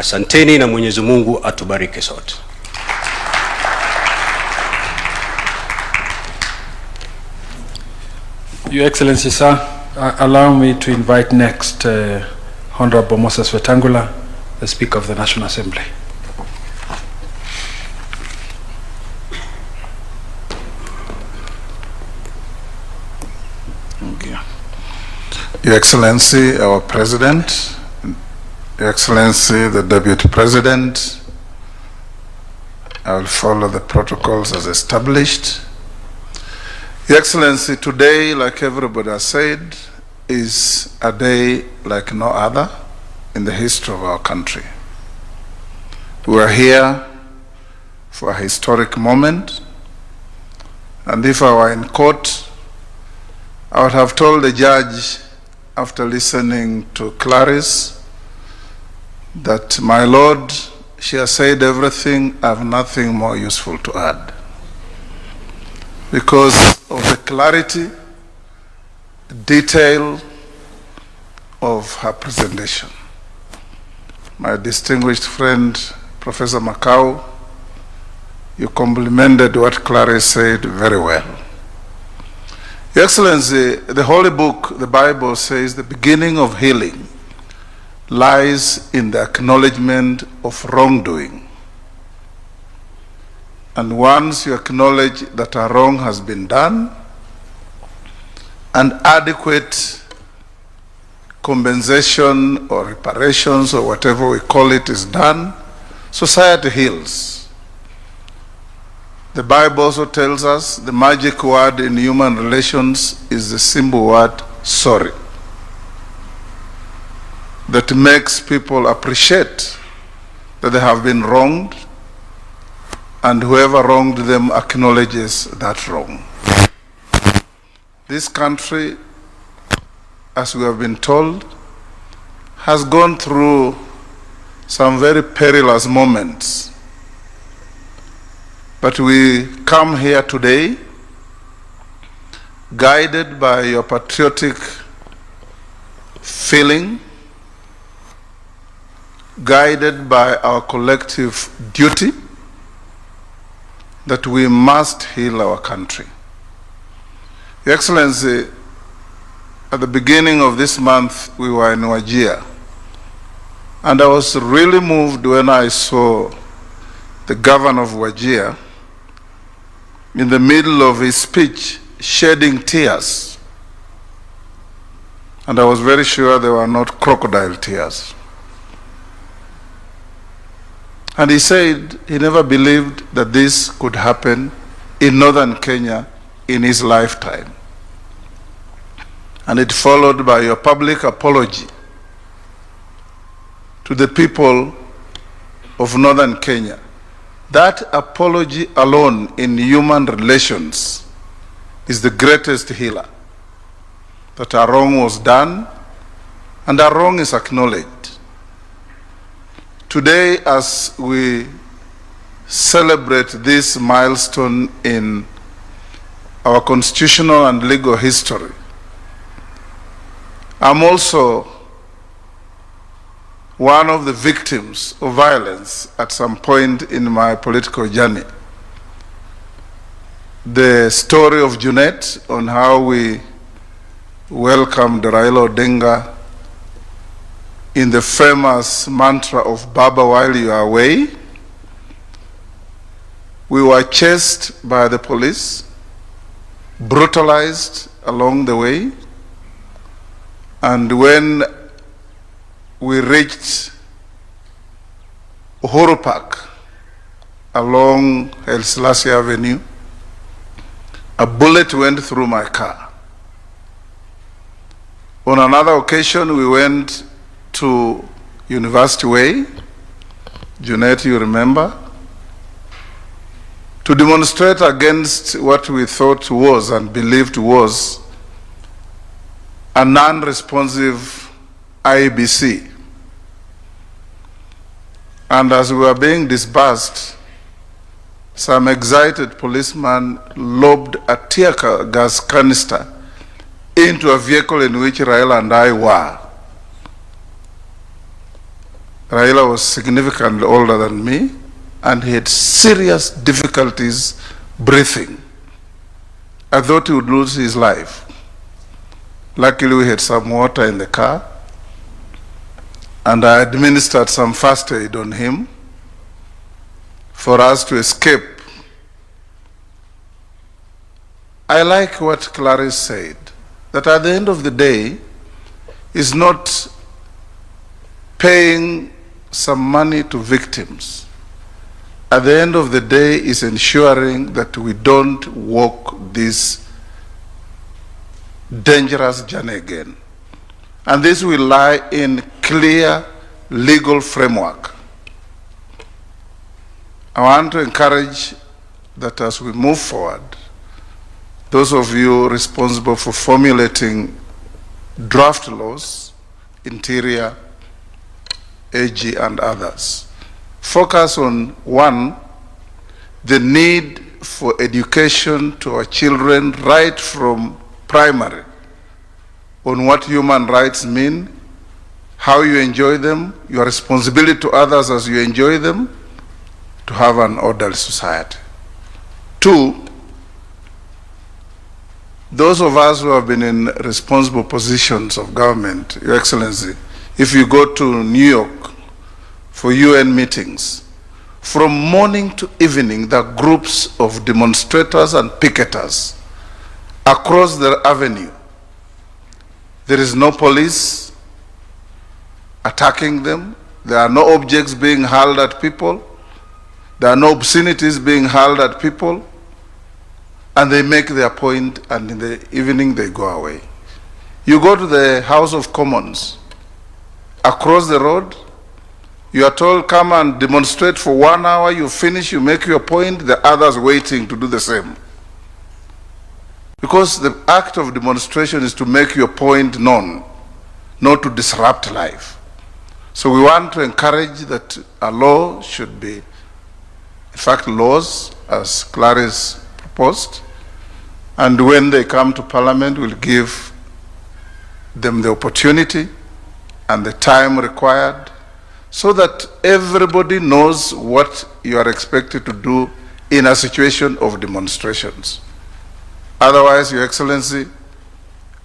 Asanteni na Mwenyezi Mungu atubariki sote. Your Excellency, sir, allow me to invite next Honorable Moses Wetangula, the Speaker of the National Assembly. Okay. Your Excellency, our President, Your Excellency, the Deputy President, I will follow the protocols as established. Your Excellency, today, like everybody has said, is a day like no other in the history of our country. We are here for a historic moment, and if I were in court, I would have told the judge, after listening to Clarice, that, my Lord, she has said everything, I have nothing more useful to add. Because of the clarity, detail of her presentation. My distinguished friend, Professor Makau, you complimented what Clarice said very well. Your Excellency, the Holy Book, the Bible, says the beginning of healing lies in the acknowledgement of wrongdoing. And once you acknowledge that a wrong has been done and adequate compensation or reparations or whatever we call it is done, society heals. The Bible also tells us the magic word in human relations is the simple word sorry, that makes people appreciate that they have been wronged, and whoever wronged them acknowledges that wrong. This country, as we have been told, has gone through some very perilous moments. But we come here today guided by your patriotic feeling, guided by our collective duty that we must heal our country. Your Excellency, at the beginning of this month, we were in Wajir, and I was really moved when I saw the governor of Wajir in the middle of his speech shedding tears. And I was very sure they were not crocodile tears. And he said he never believed that this could happen in northern Kenya in his lifetime. And it followed by your public apology to the people of northern Kenya. That apology alone in human relations is the greatest healer. That a wrong was done and a wrong is acknowledged. Today, as we celebrate this milestone in our constitutional and legal history, I'm also one of the victims of violence at some point in my political journey. The story of Junet on how we welcomed Raila Odinga in the famous mantra of Baba while you are away. We were chased by the police, brutalized along the way, and when we reached Uhuru Park along El Selassie Avenue, a bullet went through my car. On another occasion, we went to University Way, Junet, you remember, to demonstrate against what we thought was and believed was a non-responsive IEBC. And as we were being disbursed, some excited policeman lobbed a tear gas canister into a vehicle in which Raila and I were. Raila was significantly older than me, and he had serious difficulties breathing. I thought he would lose his life. Luckily, we had some water in the car, and I administered some first aid on him for us to escape. I like what Clarice said, that at the end of the day, is not paying some money to victims. At the end of the day, is ensuring that we don't walk this dangerous journey again. And this will lie in clear legal framework. I want to encourage that as we move forward, those of you responsible for formulating draft laws, Interior, AG, and others, focus on, one, the need for education to our children right from primary on what human rights mean, how you enjoy them, your responsibility to others as you enjoy them, to have an orderly society. Two, those of us who have been in responsible positions of government, Your Excellency, if you go to New York for UN meetings, from morning to evening, there are groups of demonstrators and picketers across the avenue. There is no police attacking them. There are no objects being hurled at people. There are no obscenities being hurled at people. And they make their point, and in the evening they go away. You go to the House of Commons, across the road, you are told, come and demonstrate for 1 hour, you finish, you make your point, the others waiting to do the same. Because the act of demonstration is to make your point known, not to disrupt life. So we want to encourage that a law should be, in fact, laws, as Clarice proposed, and when they come to Parliament, we'll give them the opportunity and the time required so that everybody knows what you are expected to do in a situation of demonstrations. Otherwise, Your Excellency,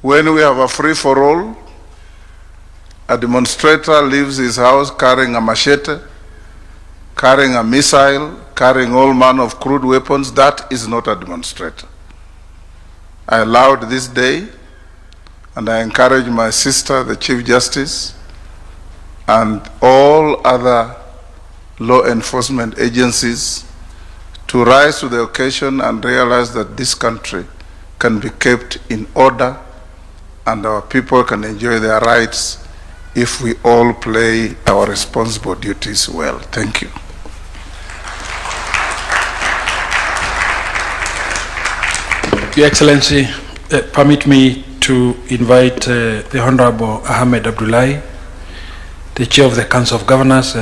when we have a free-for-all, a demonstrator leaves his house carrying a machete, carrying a missile, carrying all manner of crude weapons. That is not a demonstrator. I allowed this day, and I encourage my sister, the Chief Justice, and all other law enforcement agencies to rise to the occasion and realize that this country can be kept in order and our people can enjoy their rights if we all play our responsible duties well. Thank you. Your Excellency, permit me to invite the Honorable Ahmed Abdullahi, the Chair of the Council of Governors.